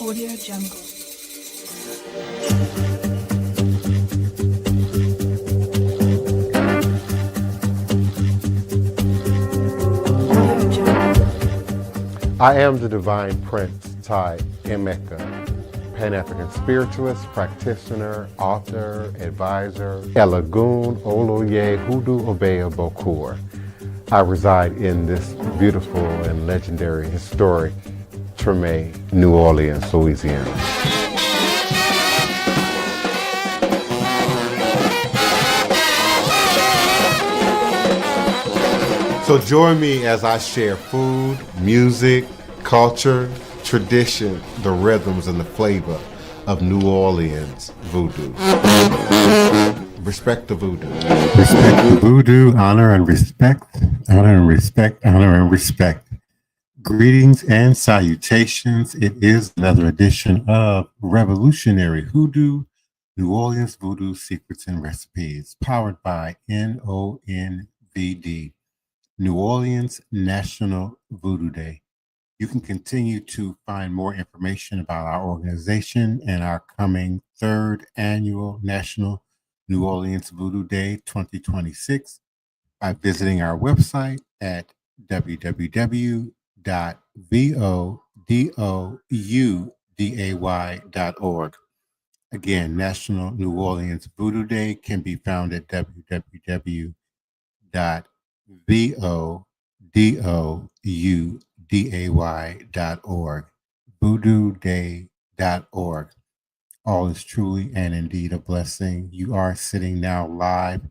Audio Jungle. Audio Jungle. I am the Divine Prince, Emmecca, Pan-African Spiritualist, Practitioner, Author, Advisor, Elagoon, Oloye, Hoodoo, AYIBOBO. I reside in this beautiful and legendary, historic Treme, New Orleans, Louisiana. So join me as I share food, music, culture, tradition, the rhythms, and the flavor of New Orleans voodoo. Respect the voodoo. Respect the voodoo, honor and respect, honor and respect, honor and respect. Greetings and salutations. It is another edition of Revolutionary Hoodoo, New Orleans Voodoo Secrets and Recipes, powered by NONVD, New Orleans National Voodoo Day. You can continue to find more information about our organization and our coming third annual National New Orleans Voodoo Day 2026 by visiting our website at www.vodouday.org. Again, National New Orleans Voodoo Day can be found at www.vodouday.org, voodooday.org. All is truly and indeed a blessing. You are sitting now live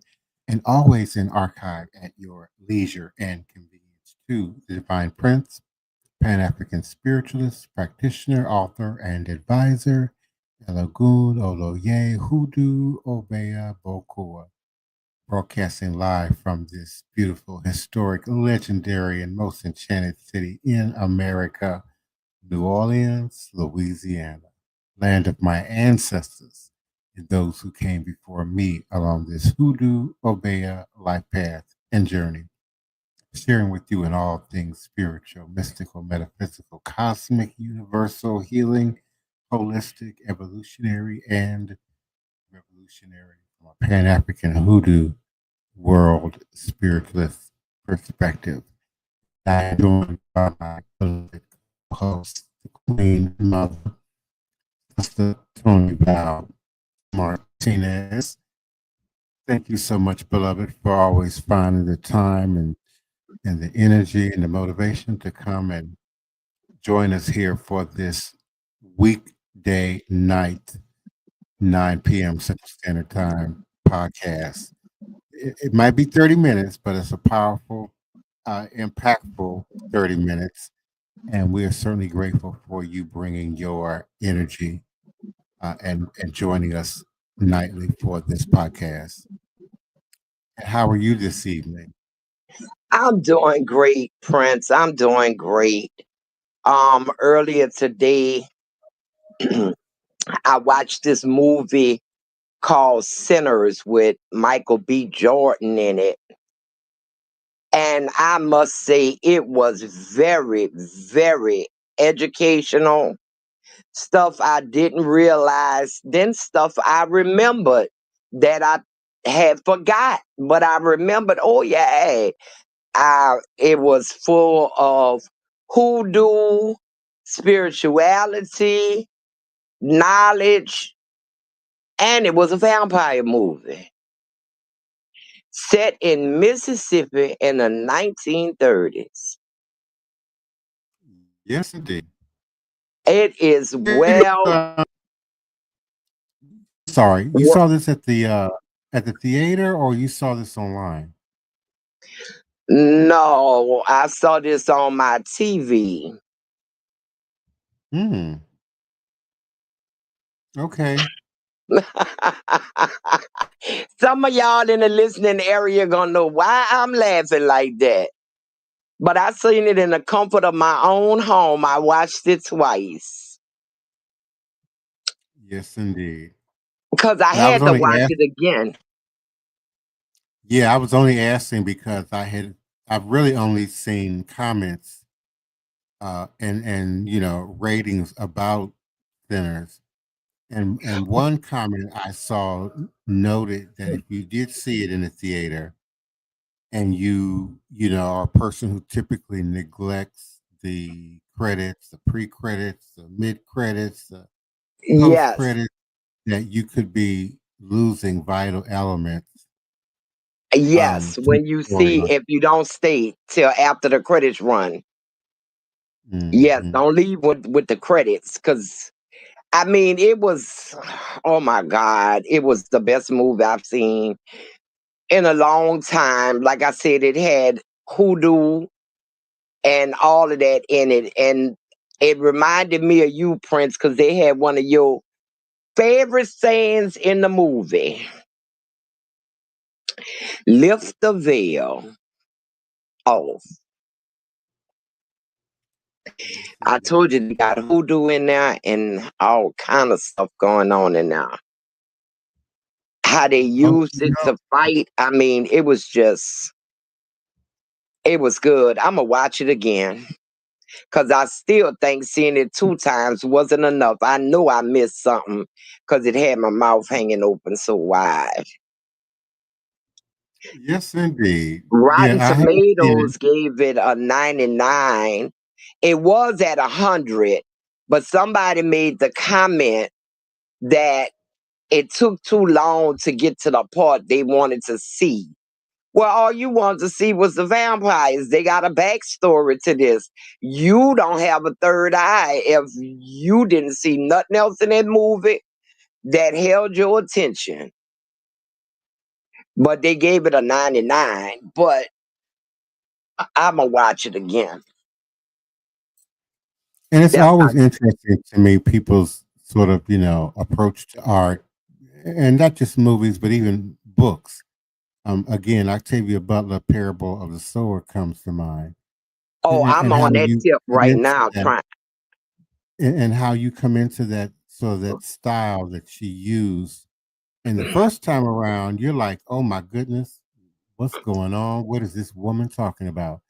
and always in archive at your leisure and convenience to the Divine Prince, Pan-African Spiritualist, Practitioner, Author, and Advisor, Elagoon, Oloye, Hoodoo, AYIBOBO, broadcasting live from this beautiful, historic, legendary, and most enchanted city in America, New Orleans, Louisiana, land of my ancestors and those who came before me along this hoodoo, obeya life path and journey, sharing with you in all things spiritual, mystical, metaphysical, cosmic, universal, healing, holistic, evolutionary, and revolutionary from a Pan-African hoodoo world spiritualist perspective. I am joined by my beloved host, the Queen Mother, Sista Toni Martinez. Thank you so much, beloved, for always finding the time and the energy and the motivation to come and join us here for this weekday night, 9 p.m. Central Standard Time podcast. It might be 30 minutes, but it's a powerful, impactful 30 minutes. And we are certainly grateful for you bringing your energy and joining us nightly for this podcast. How are you this evening? I'm doing great, Prince. I'm doing great. Earlier today, I watched this movie called Sinners with Michael B. Jordan in it. And I must say, it was very, very educational. Stuff I didn't realize, then stuff I remembered that I had forgot. But I remembered, oh yeah, it was full of hoodoo, spirituality, knowledge, and it was a vampire movie set in Mississippi in the 1930s. Yes, indeed. It is well. Sorry, you saw this at the theater, or you saw this online? No, I saw this on my TV. Okay. Some of y'all in the listening area gonna know why I'm laughing like that. But I seen it in the comfort of my own home. I watched it twice. Yes, indeed. Because I had to watch it again. Yeah, I was only asking because I've really only seen comments and ratings about Sinners. And one comment I saw noted that if you did see it in the theater and you know, are a person who typically neglects the credits, the pre-credits, the mid-credits, the Yes, post-credits, that you could be losing vital elements yes. to the When you see, story. if you don't stay till after the credits run, yes, Hmm. don't leave with the credits, because I mean, it was, oh my God, it was the best movie I've seen in a long time. Like I said, it had hoodoo and all of that in it. And it reminded me of you, Prince, because they had one of your favorite sayings in the movie: lift the veil off. Yes, I indeed. told you they got hoodoo in there and all kind of stuff going on in there. How they Oh, used you it know, to fight. I mean, it was just, it was good. I'm going to watch it again, because I still think seeing it 2 times wasn't enough. I know I missed something because it had my mouth hanging open so wide. yes, indeed. Rotten Yeah, I have seen it. Tomatoes gave it a 99. It was at 100, but somebody made the comment that it took too long to get to the part they wanted to see. Well, all you wanted to see was the vampires. They got a backstory to this. You don't have a third eye if you didn't see nothing else in that movie that held your attention. But they gave it a 99. But I'm going to watch it again. And it's That's always interesting to me people's sort of, you know, approach to art, and not just movies, but even books. Again, Octavia Butler, Parable of the Sower comes to mind, Oh, I'm and how on that you tip come right into now that, trying. and how you come into that, so that style that she used. And the first time around, you're like, oh my goodness, what's going on? What is this woman talking about?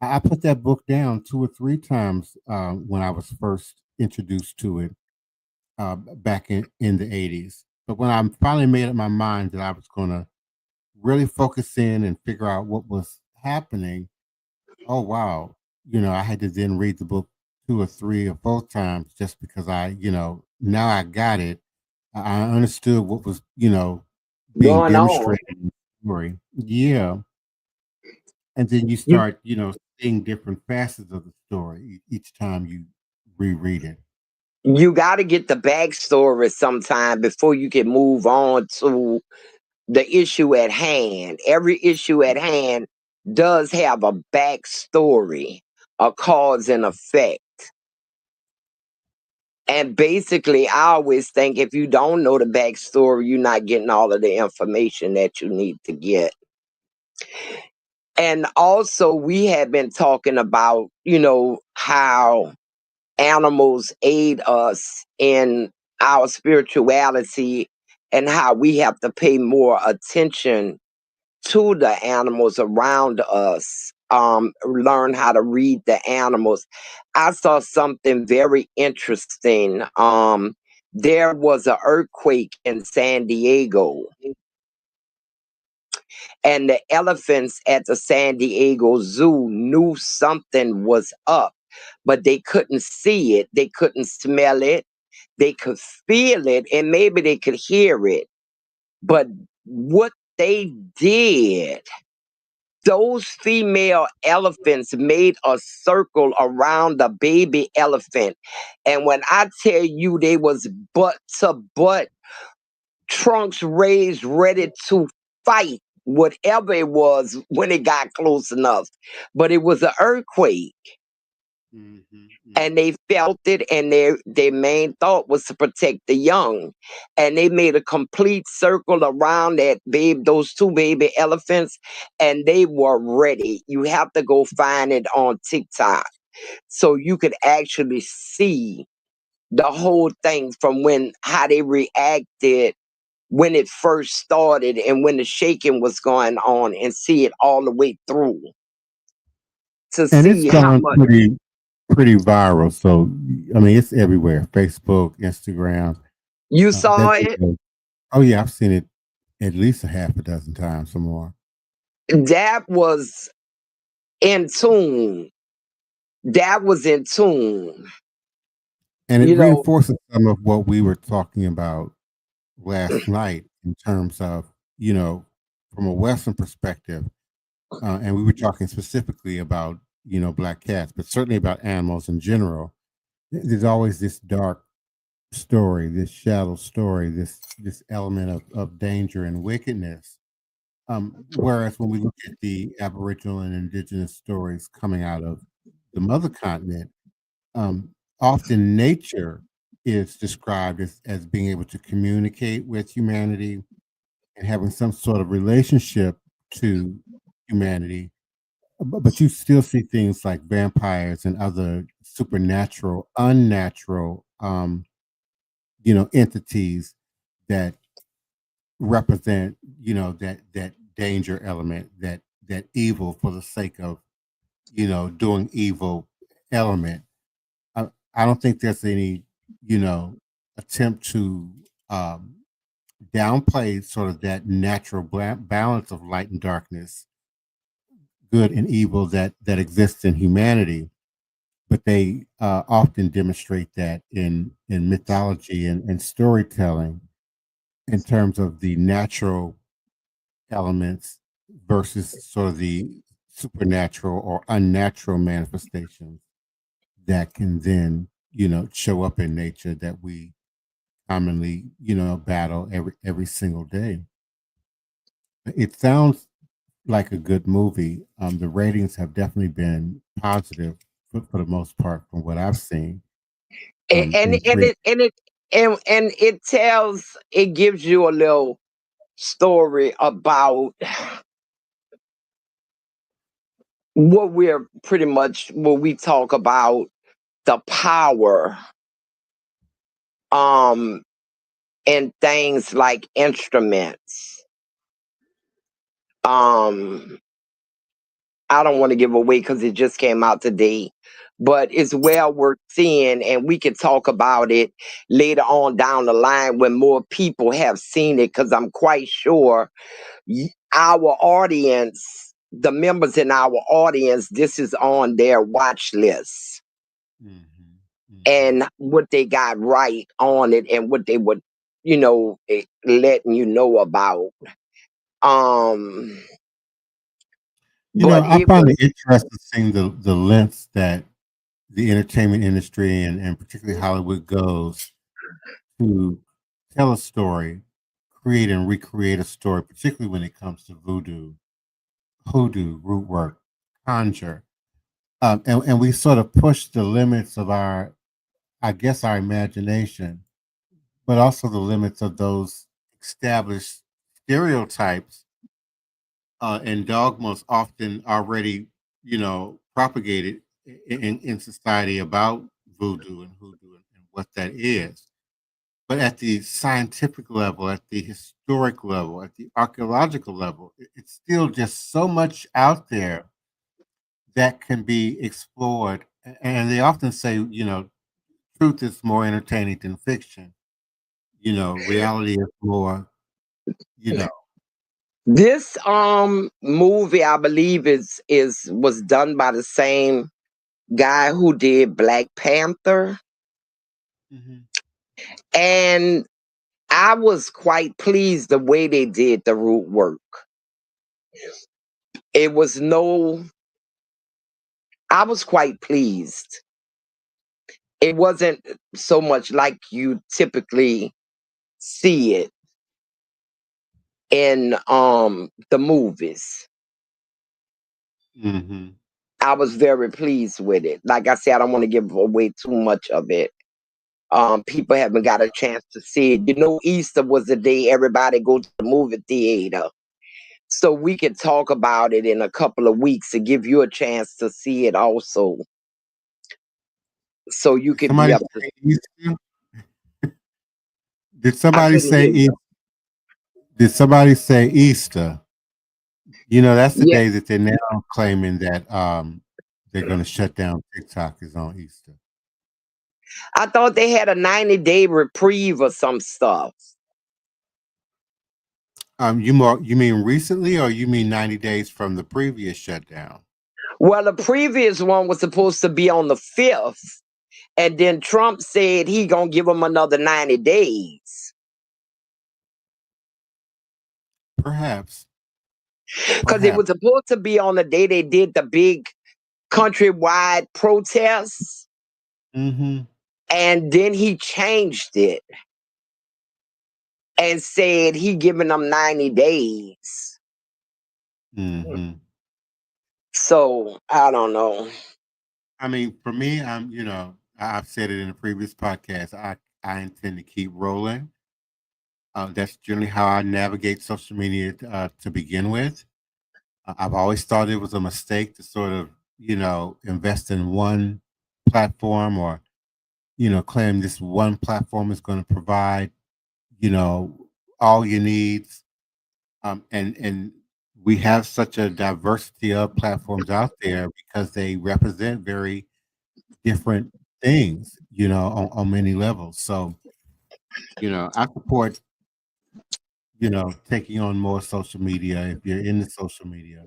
I put that book down 2 or 3 times when I was first introduced to it back in the 80s. But when I finally made up my mind that I was going to really focus in and figure out what was happening, oh, wow. You know, I had to then read the book 2 or 3 or 4 times just because you know, now I got it. I understood what was, you know, being Going on. demonstrated in the story. Yeah. And then you You start, you know, seeing different facets of the story each time you reread it. you got to get the backstory sometime before you can move on to the issue at hand. Every issue at hand does have a backstory, a cause and effect. And basically, I always think if you don't know the backstory, you're not getting all of the information that you need to get. And also, we have been talking about, you know, how animals aid us in our spirituality and how we have to pay more attention to the animals around us, learn how to read the animals. I saw something very interesting. There was an earthquake in San Diego, and the elephants at the San Diego Zoo knew something was up, but they couldn't see it, they couldn't smell it, they could feel it, and maybe they could hear it. But what they did, those female elephants made a circle around the baby elephant. And when I tell you they was butt to butt, trunks raised, ready to fight whatever it was when it got close enough. But it was an earthquake. And they felt it, and their main thought was to protect the young. And they made a complete circle around those two baby elephants, and they were ready. You have to go find it on TikTok so you could actually see the whole thing from how they reacted when it first started and when the shaking was going on, and see it all the way through to And it's see how gone much. pretty. pretty viral. So I mean, it's everywhere: Facebook, Instagram. You saw That it? video, oh yeah, I've seen it at least a half a dozen times or more. That was in tune. That was in tune. And it You know, reinforces some of what we were talking about last night in terms of, from a Western perspective, and we were talking specifically about, black cats, but certainly about animals in general. There's always this dark story, this shadow story, this element of danger and wickedness. Whereas when we look at the Aboriginal and Indigenous stories coming out of the mother continent, um, often nature is described as being able to communicate with humanity and having some sort of relationship to humanity. But you still see things like vampires and other supernatural, unnatural, entities that represent, that danger element, that evil for the sake of, doing evil element. I don't think there's any, attempt to um, downplay sort of that natural balance of light and darkness, good and evil that exists in humanity. But they often demonstrate that in mythology and storytelling in terms of the natural elements versus sort of the supernatural or unnatural manifestations that can then show up in nature that we commonly battle every single day. It sounds like a good movie. The ratings have definitely been positive for the most part from what I've seen. and In three. it gives you a little story about what we talk about the power in things like instruments. I don't want to give away because it just came out today, but it's well worth seeing, and we can talk about it later on down the line when more people have seen it. Because I'm quite sure our audience, the members in our audience, this is on their watch list, and what they got right on it, and what they would, letting you know about. Um, but I it find was it interesting seeing the lengths that the entertainment industry and particularly Hollywood goes to tell a story, create and recreate a story, particularly when it comes to voodoo, hoodoo, root work, conjure. And we sort of push the limits of I guess, our imagination, but also the limits of those established stereotypes and dogmas often already, propagated in society about voodoo and hoodoo and what that is. But at the scientific level, at the historic level, at the archaeological level, it's still just so much out there that can be explored. And they often say, truth is more entertaining than fiction. Reality is more, you know. this movie, I believe, is was done by the same guy who did Black Panther, Mhm. and I was quite pleased the way they did the root work. It was no, I was quite pleased. It wasn't so much like you typically see it in the movies. Mhm. I was very pleased with it. Like I said, I don't want to give away too much of it. People haven't got a chance to see it. Easter was the day everybody go to the movie theater. So we can talk about it in a couple of weeks to give you a chance to see it also. So you Did could be somebody up to. say Easter? Did I somebody couldn't say hear you. Easter? Did somebody say Easter? That's the Yeah, day that they're now claiming that they're going to shut down TikTok is on Easter. I thought they had a 90-day reprieve or some stuff. You mean recently, or you mean 90 days from the previous shutdown? Well, the previous one was supposed to be on the 5th, and then Trump said he gonna give them another 90 days. Perhaps. Because it was supposed to be on the day they did the big countrywide protests, Mm-hmm. and then he changed it and said he giving them 90 days. Mm-hmm. So I don't know. I mean, for me, I've said it in a previous podcast. I intend to keep rolling. That's generally how I navigate social media to begin with. I've always thought it was a mistake to sort of, invest in one platform, or, claim this one platform is going to provide, all your needs. And we have such a diversity of platforms out there because they represent very different things, on many levels. So, I support, taking on more social media if you're into social media,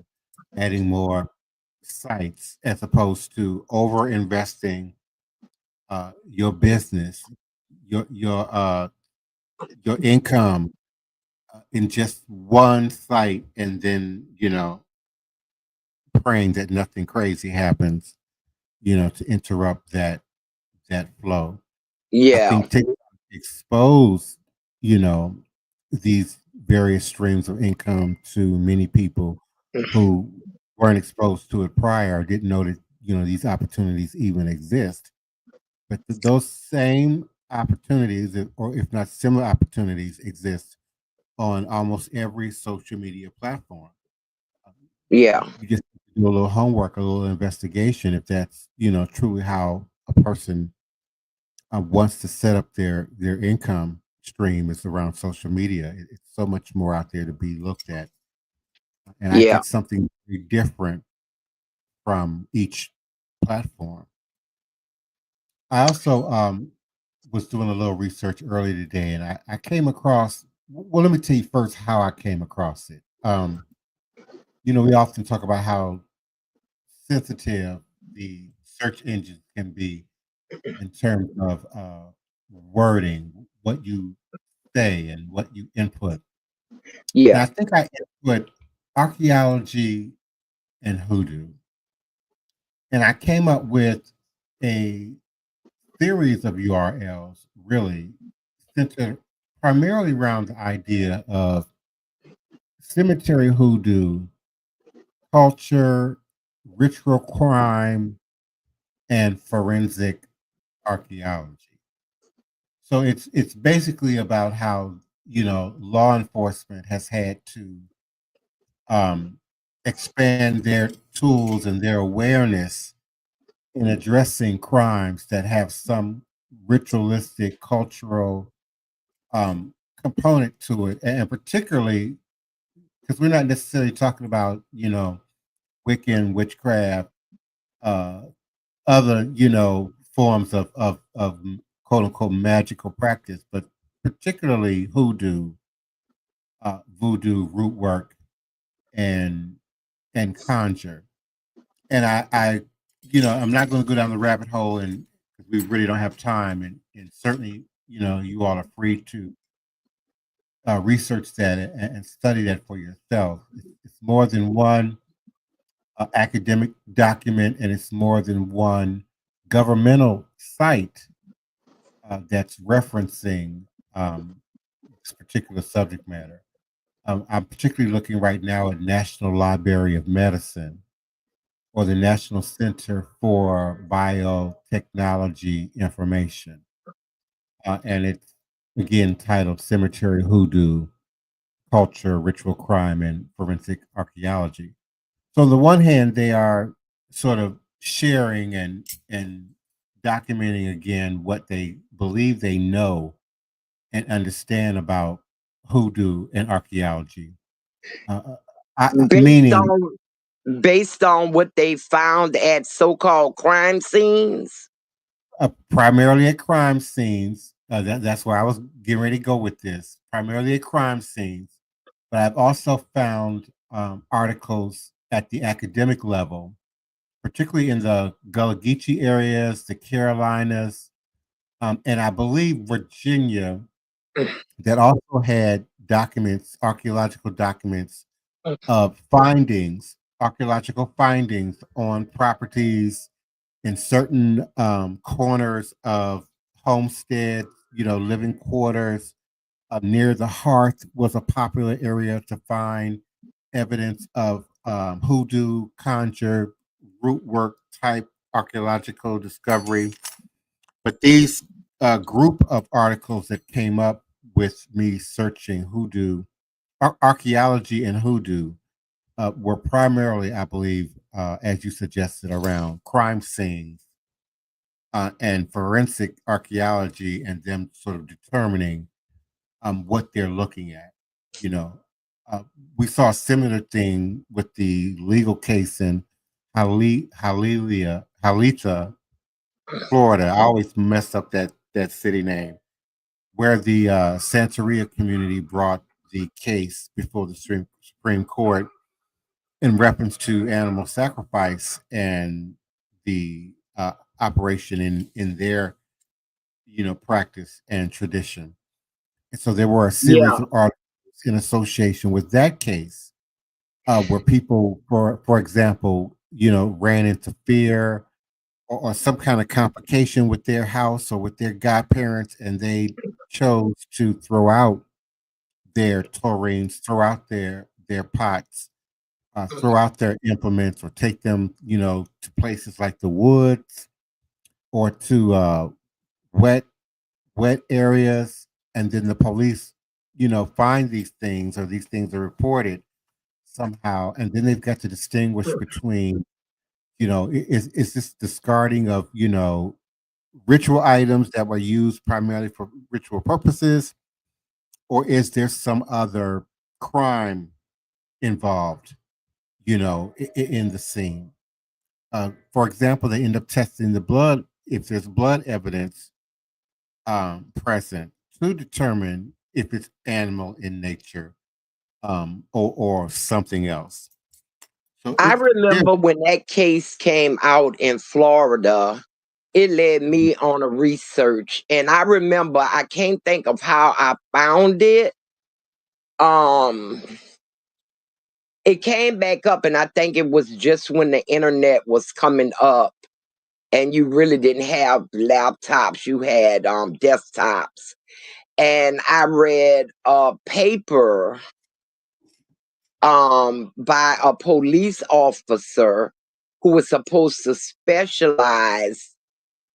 adding more sites as opposed to over investing your business, your income in just one site, and then praying that nothing crazy happens, to interrupt that flow. I Yeah, think TikTok exposed, these various streams of income to many people who weren't exposed to it prior, didn't know that, these opportunities even exist. But those same opportunities, or if not similar opportunities, exist on almost every social media platform. yeah, You just do a little homework, a little investigation, if that's, truly how a person wants to set up their income stream is around social media. It's so much more out there to be looked at, and I yeah. get something very different from each platform. I also was doing a little research earlier today, and I came across. Well, let me tell you first how I came across it. We often talk about how sensitive the search engines can be in terms of wording, what you say, and what you input. And Yeah. I think I input archaeology and hoodoo, and I came up with a series of URLs, really centered primarily around the idea of cemetery hoodoo, culture, ritual crime, and forensic archaeology. So it's basically about how, law enforcement has had to um, expand their tools and their awareness in addressing crimes that have some ritualistic cultural component to it, and particularly because we're not necessarily talking about, Wiccan witchcraft, uh, other, forms of quote unquote magical practice, but particularly hoodoo, voodoo, root work, and conjure. And I'm not going to go down the rabbit hole, and because we really don't have time, and certainly, you all are free to research that and study that for yourself. It's more than one academic document, and it's more than one governmental site that's referencing this particular subject matter. I'm particularly looking right now at National Library of Medicine, or the National Center for Biotechnology Information. And it's again titled Cemetery Hoodoo, Culture, Ritual Crime, and Forensic Archaeology. So on the one hand, they are sort of sharing and documenting again what they believe they know and understand about hoodoo and archaeology. Uh, Based Meaning, on based on what they found at so-called crime scenes. Primarily at crime scenes. That's where I was getting ready to go with this. Primarily at crime scenes, but I've also found articles at the academic level, particularly in the Gullah Geechee areas, the Carolinas, and I believe Virginia, that also had documents, archaeological documents of findings, archaeological findings on properties in certain corners of homesteads, living quarters. Near the hearth was a popular area to find evidence of hoodoo, conjure, root work type archaeological discovery. But these group of articles that came up with me searching hoodoo, archaeology and hoodoo, were primarily, I believe, as you suggested, around crime scenes and forensic archaeology, and them sort of determining what they're looking at. You know, we saw a similar thing with the legal case in Halita, Florida. I always mess up that city name, where the Santeria community brought the case before the Supreme Court in reference to animal sacrifice and the operation in their practice and tradition. And so there were a series Yeah. of articles in association with that case, where people, for example, ran into fear or some kind of complication with their house or with their godparents, and they chose to throw out their taurines, throw out their pots, throw out their implements, or take them, to places like the woods or to wet wet areas, and then the police, find these things, or these things are reported somehow, and then they've got to distinguish between, is this discarding of, ritual items that were used primarily for ritual purposes, or is there some other crime involved, in the scene? For example, they end up testing the blood if there's blood evidence present to determine if it's animal in nature, or something else. So I it's there. remember when that case came out in Florida, it led me on a research. And I remember, I can't think of how I found it. Um, it came back up, and I think it was just when the internet was coming up and you really didn't have laptops, you had desktops. And I read a paper by a police officer who was supposed to specialize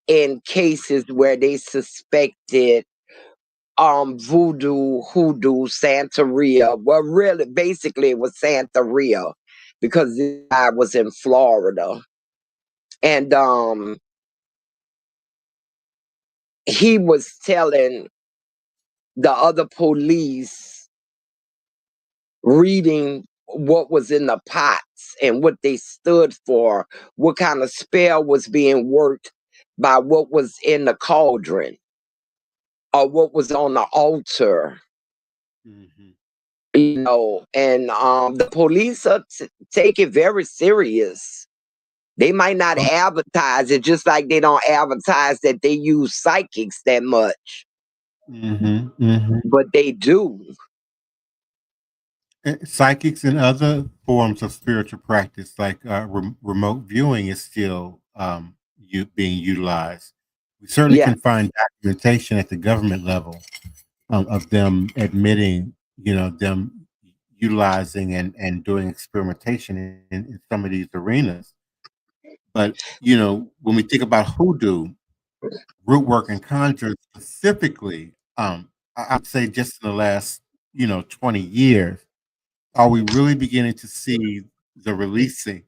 in cases where they suspected voodoo, hoodoo, Santeria. Well, really, basically, it was Santeria because this guy was in Florida, and he was telling the other police, reading what was in the pots and what they stood for, what kind of spell was being worked by what was in the cauldron or what was on the altar, Mhm. and the police take it very serious. They might not Oh, advertise it, just like they don't advertise that they use psychics that much, mhm, mhm. but they do. Psychics and other forms of spiritual practice, like remote viewing, is still being utilized. We certainly Yeah. can find documentation at the government level, of them admitting, them utilizing and doing experimentation in some of these arenas. But when we think about hoodoo, root work, and conjure specifically, I'd say just in the last 20 years, are we really beginning to see the releasing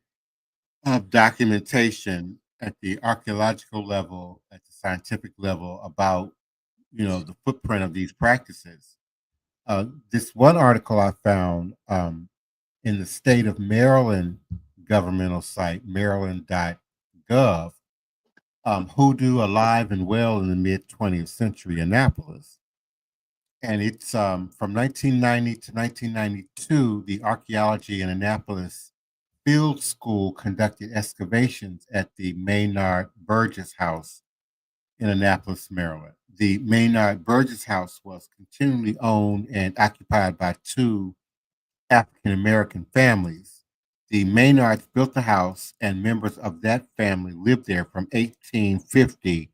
of documentation at the archaeological level, at the scientific level, about the footprint of these practices? This one article I found, in the state of Maryland, governmental site, maryland.gov, Hoodoo Alive and Well in the Mid 20th Century, Annapolis. And it's from 1990 to 1992, the Archaeology in Annapolis Field School conducted excavations at the Maynard Burgess House in Annapolis, Maryland. The Maynard Burgess House was continually owned and occupied by two African American families. The Maynards built the house, and members of that family lived there from 1850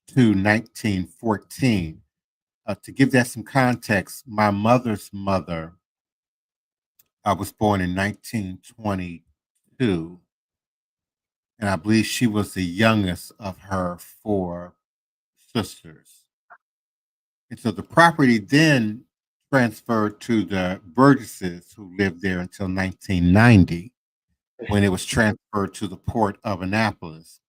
to 1914. To give that some context, my mother's mother was born in 1922, and I believe she was the youngest of her four sisters. And so the property then transferred to the Burgesses, who lived there until 1990, when it was transferred to the port of Annapolis.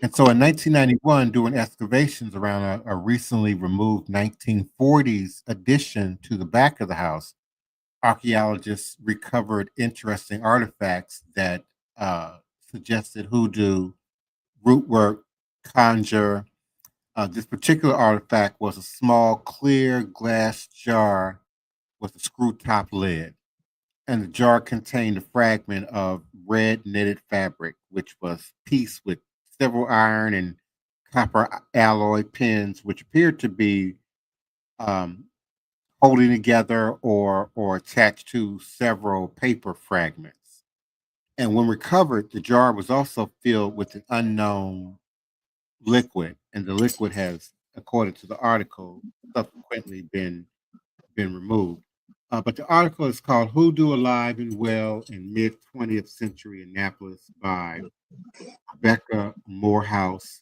And so in 1991, doing excavations around a recently removed 1940s addition to the back of the house, archaeologists recovered interesting artifacts that suggested hoodoo, root work, conjure. This particular artifact was a small clear glass jar with a screw top lid. And the jar contained a fragment of red knitted fabric, which was pieced with several iron and copper alloy pins, which appeared to be holding together or attached to several paper fragments. And when recovered, the jar was also filled with an unknown liquid, and the liquid has, according to the article, subsequently been removed. But the article is called Hoodoo Alive and Well in Mid 20th Century Annapolis by Rebecca Morehouse,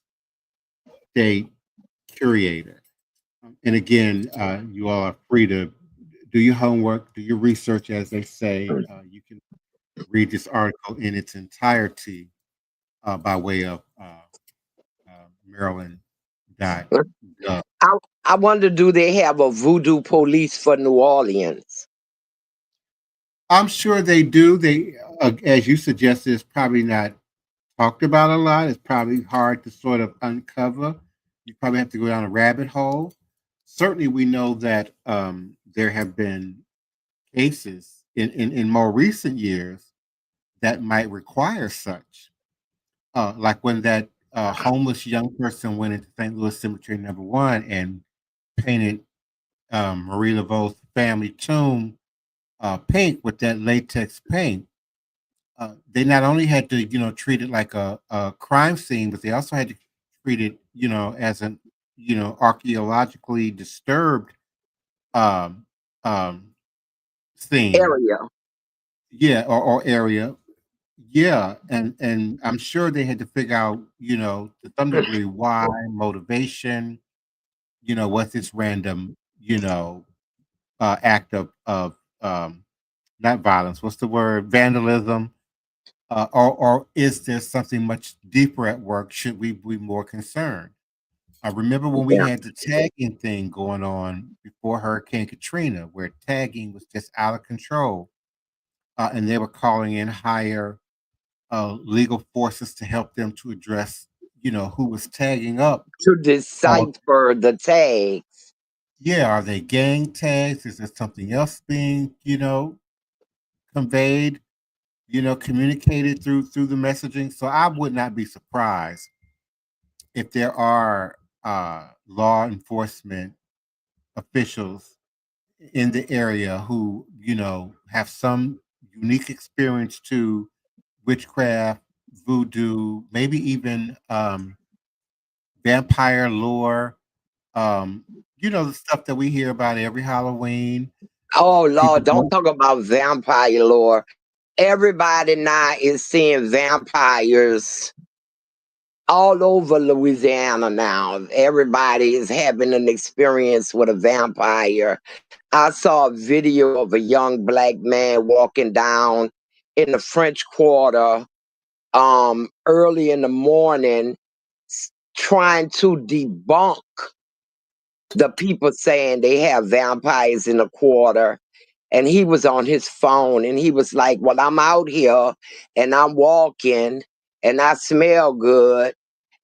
State Curator. And again, you all are free to do your homework, do your research, as they say. You can read this article in its entirety by way of Maryland.gov. I wonder, do they have a voodoo police for New Orleans? I'm sure they do. They, as you suggested, it's probably not talked about a lot. It's probably hard to sort of uncover. You probably have to go down a rabbit hole. Certainly, we know that there have been cases in more recent years that might require such. Like when that homeless young person went into St. Louis Cemetery Number 1 and painted Marie Laveau's family tomb pink with that latex paint. They not only had to, treat it like a crime scene, but they also had to treat it, as an, archaeologically disturbed um, um, scene. Area. Yeah, or area. Yeah, and I'm sure they had to figure out, to some degree, why, motivation, what's this random, act of not violence, what's the word, vandalism, or is there something much deeper at work? Should we be more concerned? I remember when we Yeah. had the tagging thing going on before Hurricane Katrina, where tagging was just out of control, and they were calling in higher legal forces to help them to address, who was tagging up. To decipher the tags. Yeah, are they gang tags? Is there something else being, conveyed, communicated through the messaging? So I would not be surprised if there are law enforcement officials in the area who, have some unique experience to witchcraft, voodoo, maybe even vampire lore. The stuff that we hear about every Halloween. Oh Lord, People don't talk about vampire lore. Everybody now is seeing vampires all over Louisiana now. Everybody is having an experience with a vampire. I saw a video of a young black man walking down in the French Quarter early in the morning, trying to debunk the people saying they have vampires in the quarter. and he was on his phone, and he was like, well, I'm out here and I'm walking and I smell good.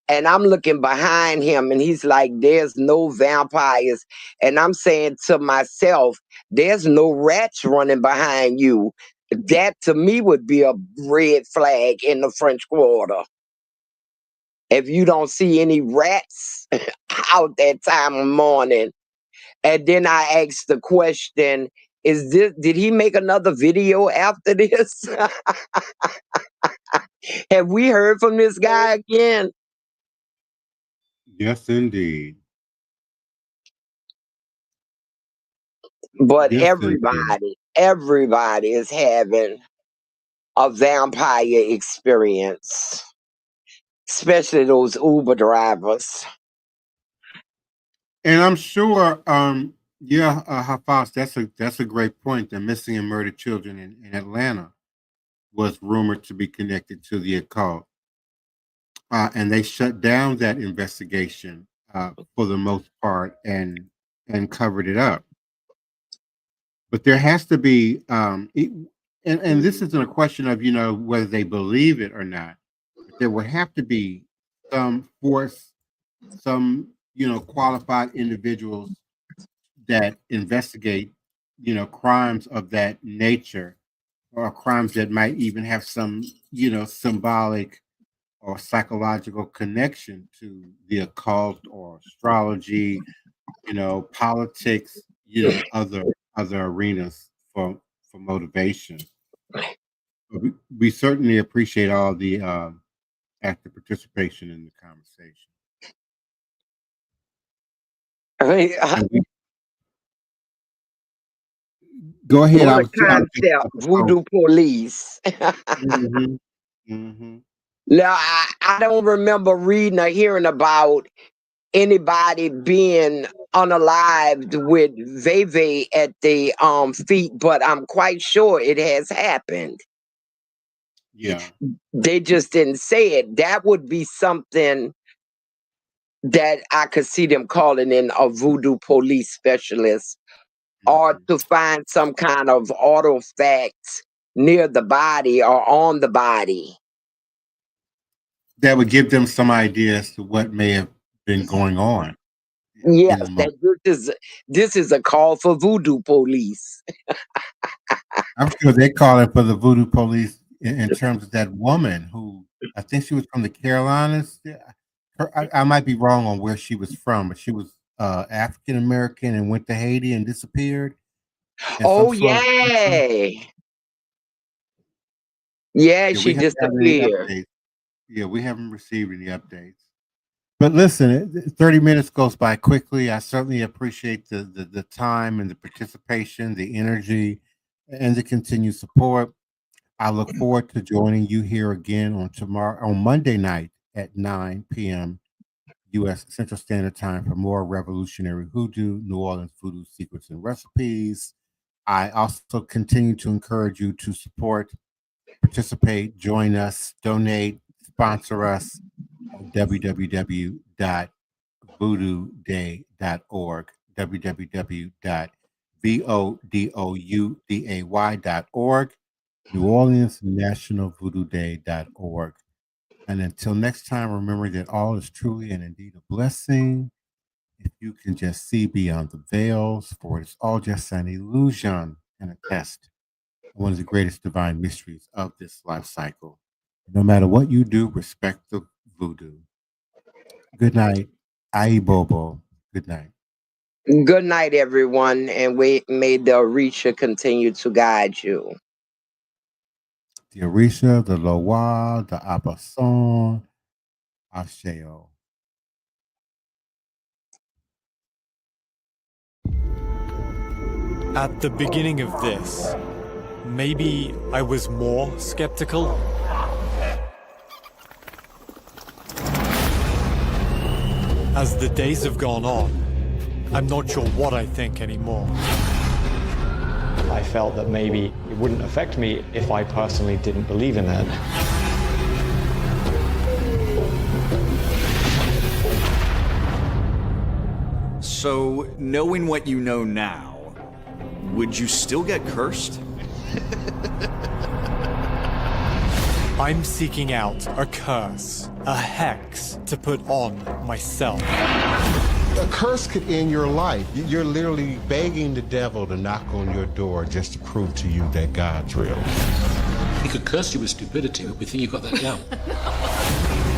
And I'm looking behind him, and he's like, there's no vampires. And I'm saying to myself, there's no rats running behind you. That to me would be a red flag in the French Quarter. If you don't see any rats out that time of morning. And then I asked the question, did he make another video after this? Have we heard from this guy again? Yes, indeed. But Yes, indeed. everybody is having a vampire experience, especially those Uber drivers. And I'm sure, yeah, Hafaz, that's a great point. The missing and murdered children in Atlanta was rumored to be connected to the occult. And they shut down that investigation for the most part and covered it up. But there has to be, and this isn't a question of, whether they believe it or not, but there would have to be some force, some, qualified individuals that investigate, crimes of that nature, or crimes that might even have some, symbolic or psychological connection to the occult or astrology, politics, other arenas for motivation. But we certainly appreciate all the active participation in the conversation. And go ahead. What a concept, voodoo police. Mm-hmm. Mm-hmm. Now, I don't remember reading or hearing about anybody being unalived with Veve at the feet, but I'm quite sure it has happened. Yeah. They just didn't say it. That would be something that I could see them calling in a voodoo police specialist, or to find some kind of artifacts near the body or on the body. That would give them some idea as to what may have been going on. Yes, this is a call for voodoo police. I'm sure they call it for the voodoo police in terms of that woman who, I think she was from the Carolinas. I might be wrong on where she was from, but she was African American and went to Haiti and disappeared. And oh yeah. Yeah, she disappeared. Yeah, we haven't received any updates. But listen, 30 minutes goes by quickly. I certainly appreciate the time and the participation, the energy, and the continued support. I look forward to joining you here again on Monday night at 9 p.m. U.S. Central Standard Time for more revolutionary hoodoo, New Orleans voodoo secrets and recipes. I also continue to encourage you to support, participate, join us, donate, sponsor us at www.voodooday.org, www.vodouday.org, New Orleans National Voodoo Day.org. And until next time, remember that all is truly and indeed a blessing. If you can just see beyond the veils, for it's all just an illusion and a test, one of the greatest divine mysteries of this life cycle. No matter what you do, respect the voodoo. Good night. AYIBOBO. Good night. Good night, everyone, and may the Orisha continue to guide you. The Orisha, the Loa, the Abason, Asheo. At the beginning of this, maybe I was more skeptical. As the days have gone on, I'm not sure what I think anymore. I felt that maybe it wouldn't affect me if I personally didn't believe in it. So, knowing what you know now, would you still get cursed? I'm seeking out a curse, a hex to put on myself. A curse could end your life. You're literally begging the devil to knock on your door just to prove to you that God's real. He could curse you with stupidity, but we think you got that down.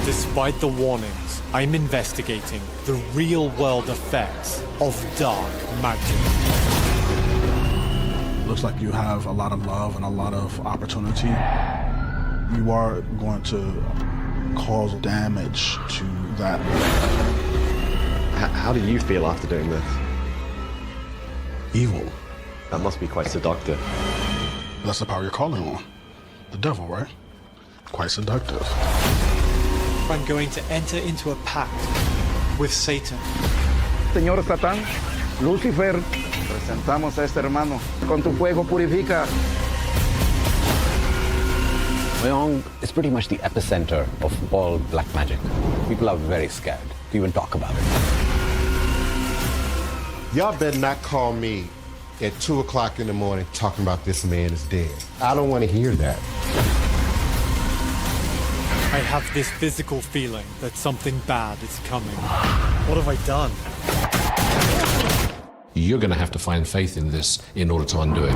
Despite the warnings, I'm investigating the real-world effects of dark magic. Looks like you have a lot of love and a lot of opportunity. You are going to cause damage to that. How do you feel after doing this? Evil. That must be quite seductive. That's the power you're calling on. The devil, right? Quite seductive. I'm going to enter into a pact with Satan. Señor Satán, Lucifer, presentamos a este hermano. Con tu fuego purifica. Wyong is pretty much the epicenter of all black magic. People are very scared to even talk about it. Y'all better not call me at 2 o'clock in the morning talking about this man is dead. I don't want to hear that. I have this physical feeling that something bad is coming. What have I done? You're going to have to find faith in this in order to undo it.